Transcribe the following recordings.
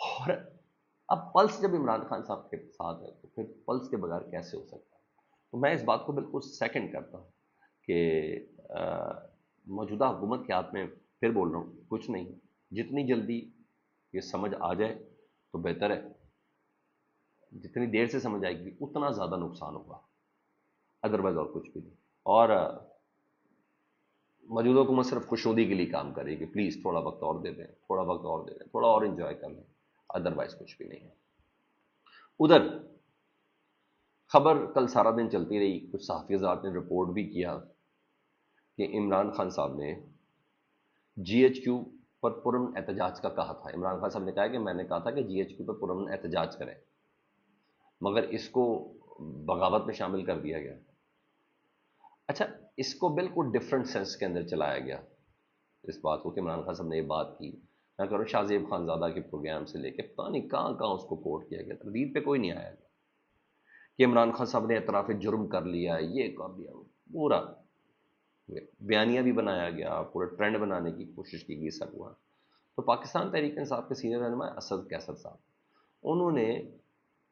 اور اب پلس جب عمران خان صاحب کے ساتھ ہے تو پھر پلس کے بغیر کیسے ہو سکتا ہے؟ تو میں اس بات کو بالکل سیکنڈ کرتا ہوں کہ موجودہ حکومت کے ہاتھ میں، پھر بول رہا ہوں، کچھ نہیں، جتنی جلدی یہ سمجھ آ جائے تو بہتر ہے، جتنی دیر سے سمجھ آئے گی اتنا زیادہ نقصان ہوگا، ادروائز اور کچھ بھی نہیں۔ اور موجودہ حکومت صرف خوشنودی کے لیے کام کرے کہ پلیز تھوڑا وقت اور دے دیں، تھوڑا وقت اور دے دیں، تھوڑا اور انجوائے کر لیں، ادروائز کچھ بھی نہیں ہے۔ ادھر خبر کل سارا دن چلتی رہی، کچھ صحافی حضرات نے رپورٹ بھی کیا کہ عمران خان صاحب نے جی ایچ کیو پر پرامن احتجاج کا کہا تھا۔ عمران خان صاحب نے کہا کہ میں نے کہا تھا کہ جی ایچ کیو پر پرامن احتجاج کریں، مگر اس کو بغاوت میں شامل کر دیا گیا۔ اچھا، اس کو بالکل ڈفرینٹ سینس کے اندر چلایا گیا، اس بات کو کہ عمران خان صاحب نے یہ بات کی، میں کروں شاہ زیب خان زادہ کے پروگرام سے لے کے پتہ نہیں کہاں کہاں اس کو کوٹ کیا گیا، تردید پہ کوئی نہیں آیا کہ عمران خان صاحب نے اعتراف جرم کر لیا، یہ کر لیا، پورا بیانیہ بھی بنایا گیا، پورا ٹرینڈ بنانے کی کوشش کی گئی، سب ہوا۔ تو پاکستان تحریک انصاف کے سینئر رہنما اسد کیسر صاحب، انہوں نے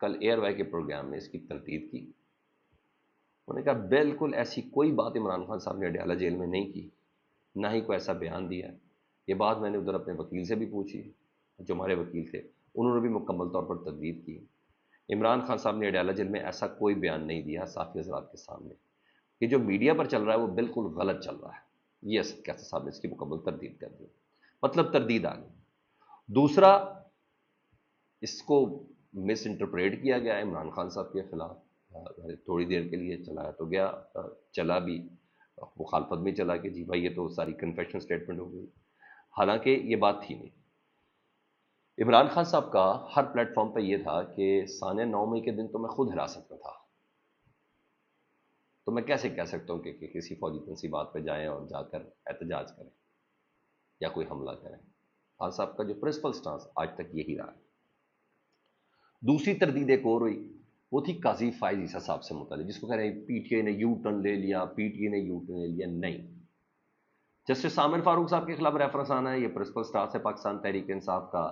کل ایئر وائی کے پروگرام میں اس کی تردید کی۔ انہوں نے کہا بالکل ایسی کوئی بات عمران خان صاحب نے اڈیالہ جیل میں نہیں کی، نہ ہی کوئی ایسا بیان دیا۔ یہ بات میں نے ادھر اپنے وکیل سے بھی پوچھی، جو ہمارے وکیل تھے، انہوں نے بھی مکمل طور پر تردید کی۔ عمران خان صاحب نے اڈیالہ جیل میں ایسا کوئی بیان نہیں دیا صحافی حضرات کے سامنے۔ یہ جو میڈیا پر چل رہا ہے وہ بالکل غلط چل رہا ہے، یہ اسد کیسر صاحب نے اس کی مکمل تردید کر دی، مطلب تردید آ گئی۔ دوسرا، اس کو مس انٹرپریٹ کیا گیا عمران خان صاحب کے خلاف، تھوڑی دیر کے لیے چلایا تو گیا، چلا بھی مخالفت میں چلا کہ جی بھائی یہ تو ساری کنفیشن سٹیٹمنٹ ہو گئی، حالانکہ یہ بات تھی نہیں۔ عمران خان صاحب کا ہر پلیٹ فارم پہ یہ تھا کہ سانیہ 9 مئی کے دن تو میں خود حراست میں تھا، تو میں کیسے کہہ سکتا ہوں کہ کسی فوجی تنصیبات پہ جائیں اور جا کر احتجاج کریں یا کوئی حملہ کریں۔ خان صاحب کا جو پرنسپل سٹانس آج تک یہی رہا ہے۔ دوسری تردید ایک اور ہوئی، وہ تھی قاضی فائز عیسیٰ صاحب سے متعلق، جس کو کہہ رہے ہیں پی ٹی آئی نے یو ٹرن لے لیا، پی ٹی آئی نے یو ٹرن لے لیا۔ نہیں، جسٹس عامر فاروق صاحب کے خلاف ریفرنس آنا ہے، یہ پرنسپل سٹاف ہے پاکستان تحریک انصاف کا۔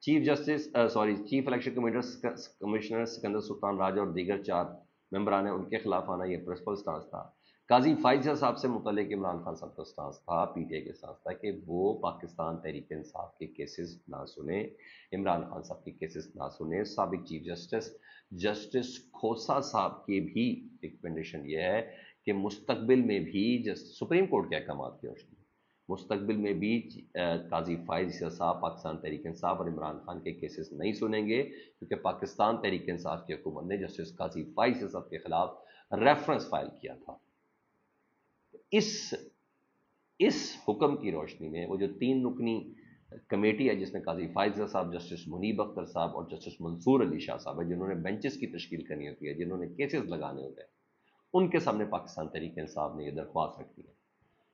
چیف الیکشن کمشنر سکندر سلطان راجہ اور دیگر 4 ممبران ہیں، ان کے خلاف آنا یہ پرنسپل سٹانس تھا۔ قاضی فائز صاحب سے متعلق عمران خان صاحب کا سٹانس تھا، پی ٹی آئی کے سٹانس تھا کہ وہ پاکستان تحریک انصاف کے کیسز نہ سنیں، عمران خان صاحب کے کیسز نہ سنیں۔ سابق چیف جسٹس کھوسہ صاحب کی بھی ایک کنڈیشن یہ ہے کہ مستقبل میں بھی سپریم کورٹ کے احکامات کی روشنی مستقبل میں بھی قاضی فائز عیسیٰ صاحب پاکستان تحریک انصاف اور عمران خان کے کیسز نہیں سنیں گے، کیونکہ پاکستان تحریک انصاف کی حکومت نے جسٹس قاضی فائز عیسیٰ صاحب کے خلاف ریفرنس فائل کیا تھا۔ اس حکم کی روشنی میں وہ جو 3 رکنی کمیٹی ہے جس میں قاضی فائز عیسیٰ صاحب، جسٹس منیب اختر صاحب اور جسٹس منصور علی شاہ صاحب ہے، جنہوں نے بینچز کی تشکیل کرنی ہوتی ہے، جنہوں نے کیسز لگانے ہوتے ہیں، ان کے سامنے پاکستان تحریک انصاف نے یہ درخواست رکھی ہے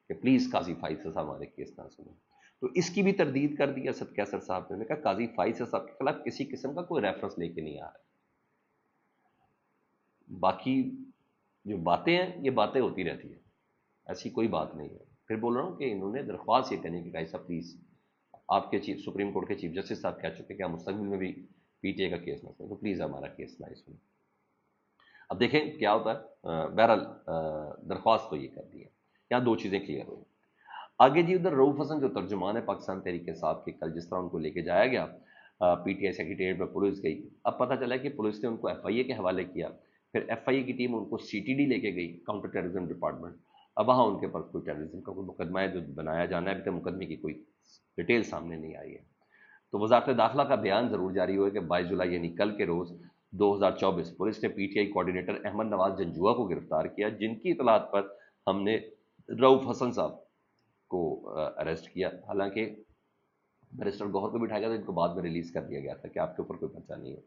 کہ پلیز قاضی فائز صاحب ہمارے کیس نہ سنیں۔ تو اس کی بھی تردید کر دی اسد کیسر صاحب نے کہا قاضی فائز صاحب کے خلاف کسی قسم کا کوئی ریفرنس لے کے نہیں آ رہا۔ باقی جو باتیں ہیں یہ باتیں ہوتی رہتی ہیں، ایسی کوئی بات نہیں ہے۔ پھر بول رہا ہوں کہ انہوں نے درخواست یہ کرنی کہ قاضی صاحب پلیز، آپ کے سپریم کورٹ کے چیف جسٹس صاحب کہہ چکے کہ آپ مستقبل میں بھی پی ٹی آئی کا کیس نہ سنیں، تو پلیز ہمارا کیس نہ سنیں۔ اب دیکھیں کیا ہوتا ہے۔ بہرحال درخواست تو یہ کر دی ہے، یہاں 2 چیزیں کلیئر ہوئی۔ آگے جی ادھر رؤوف حسن جو ترجمان ہے پاکستان تحریک انصاف کے، کل جس طرح ان کو لے کے جایا گیا پی ٹی آئی سیکریٹریٹ میں، پولیس گئی، اب پتہ چلا کہ پولیس نے ان کو ایف آئی اے کے حوالے کیا، پھر ایف آئی اے کی ٹیم ان کو سی ٹی ڈی لے کے گئی، کاؤنٹر ٹیررزم ڈپارٹمنٹ۔ اب وہاں ان کے پاس کوئی ٹیررزم کا کوئی مقدمہ ہے جو بنایا جانا ہے، ابھی تک مقدمے کی کوئی ڈیٹیل سامنے نہیں آئی ہے۔ تو وزارت داخلہ کا بیان ضرور جاری ہوا کہ 22 جولائی یعنی کل کے روز 2024 پولیس نے P T I coordinator Ahmad Nawaz Janjua کو گرفتار کیا، جن کی اطلاعات پر ہم نے رؤوف حسن صاحب کو اریسٹ کیا۔ حالانکہ بیرسٹر گوہر کو بٹھایا گیا تھا، ان کو بعد میں ریلیز کر دیا گیا تھا کہ آپ کے اوپر کوئی پرچہ نہیں ہے۔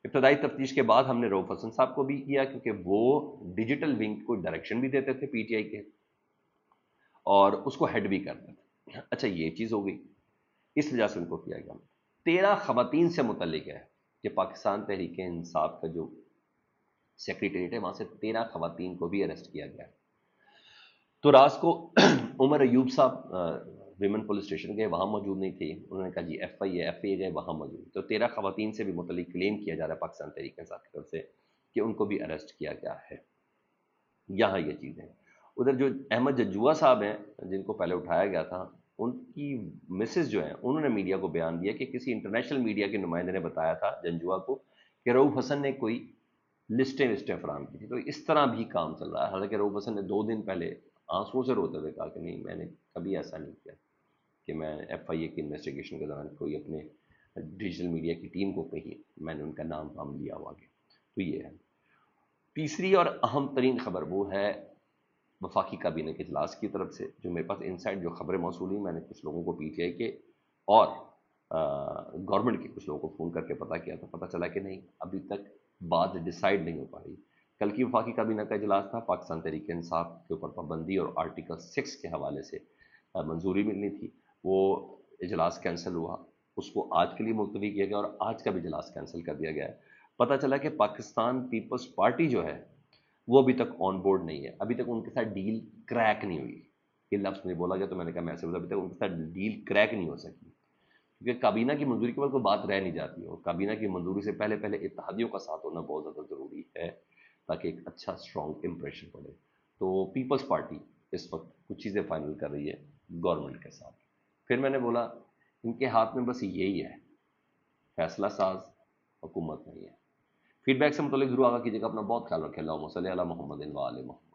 ابتدائی تفتیش کے بعد ہم نے رؤوف حسن صاحب کو بھی کیا، کیونکہ وہ ڈیجیٹل ونگ کو ڈائریکشن بھی دیتے تھے پی ٹی آئی کے اور اس کو ہیڈ بھی کرتے تھے۔ اچھا، یہ چیز ہو گئی، اس وجہ سے ان کو کیا گیا۔ 13 خواتین سے متعلق ہے کہ پاکستان تحریک انصاف کا جو سیکریٹریٹ ہے وہاں سے 13 خواتین کو بھی اریسٹ کیا گیا ہے۔ تو راز کو عمر ایوب صاحب ویمن پولیس اسٹیشن گئے، وہاں موجود نہیں تھی، انہوں نے کہا جی ایف آئی اے گئے، وہاں موجود، تو 13 خواتین سے بھی متعلق کلیم کیا جا رہا ہے پاکستان تحریک انصاف کی طرف سے کہ ان کو بھی اریسٹ کیا گیا ہے۔ یہاں یہ چیزیں، ادھر جو احمد ججوا صاحب ہیں جن کو پہلے اٹھایا گیا تھا، ان کی مسز جو ہیں انہوں نے میڈیا کو بیان دیا کہ کسی انٹرنیشنل میڈیا کے نمائندے نے بتایا تھا جنجوا کو کہ رؤوف حسن نے کوئی لسٹیں فراہم کی تھی، تو اس طرح بھی کام چل رہا ہے۔ حالانکہ رؤوف حسن نے 2 دن پہلے آنسوؤں سے روتے ہوئے کہا کہ نہیں، میں نے کبھی ایسا نہیں کیا کہ میں ایف آئی اے کی انویسٹیگیشن کے دوران کوئی اپنے ڈیجیٹل میڈیا کی ٹیم کو کہیں میں نے ان کا نام وام لیا ہوا آگے۔ تو یہ ہے تیسری اور اہم ترین خبر، وہ ہے وفاقی کابینہ کے اجلاس کی طرف سے جو میرے پاس انسائٹ جو خبریں موصول ہوئی، میں نے کچھ لوگوں کو پی ٹی آئی کے اور گورنمنٹ کے کچھ لوگوں کو فون کر کے پتہ کیا، تو پتہ چلا کہ نہیں، ابھی تک بات ڈیسائیڈ نہیں ہو پا رہی۔ کل کی وفاقی کابینہ کا اجلاس تھا، پاکستان تحریک انصاف کے اوپر پابندی اور آرٹیکل 6 کے حوالے سے منظوری ملنی تھی، وہ اجلاس کینسل ہوا، اس کو آج کے لیے ملتوی کیا گیا اور آج کا بھی اجلاس کینسل کر دیا گیا ہے۔ پتہ چلا کہ پاکستان پیپلز پارٹی جو ہے وہ ابھی تک آن بورڈ نہیں ہے، ابھی تک ان کے ساتھ ڈیل کریک نہیں ہوئی۔ یہ لفظ نہیں بولا گیا تو میں نے کہا میں سے بولا، ابھی تک ان کے ساتھ ڈیل کریک نہیں ہو سکی، کیونکہ کابینہ کی منظوری کے بعد کوئی بات رہ نہیں جاتی، اور کابینہ کی منظوری سے پہلے اتحادیوں کا ساتھ ہونا بہت زیادہ ضروری ہے تاکہ ایک اچھا اسٹرانگ امپریشن پڑے۔ تو پیپلز پارٹی اس وقت کچھ چیزیں فائنل کر رہی ہے گورنمنٹ کے ساتھ۔ پھر میں نے بولا ان کے ہاتھ میں بس یہی ہے، فیصلہ ساز حکومت نہیں ہے۔ فیڈ بیک سے متعلق ضرور آگاہ کیجیے گا، اپنا بہت خیال رکھیں۔ اللہم صلی علی محمد و آل محمد۔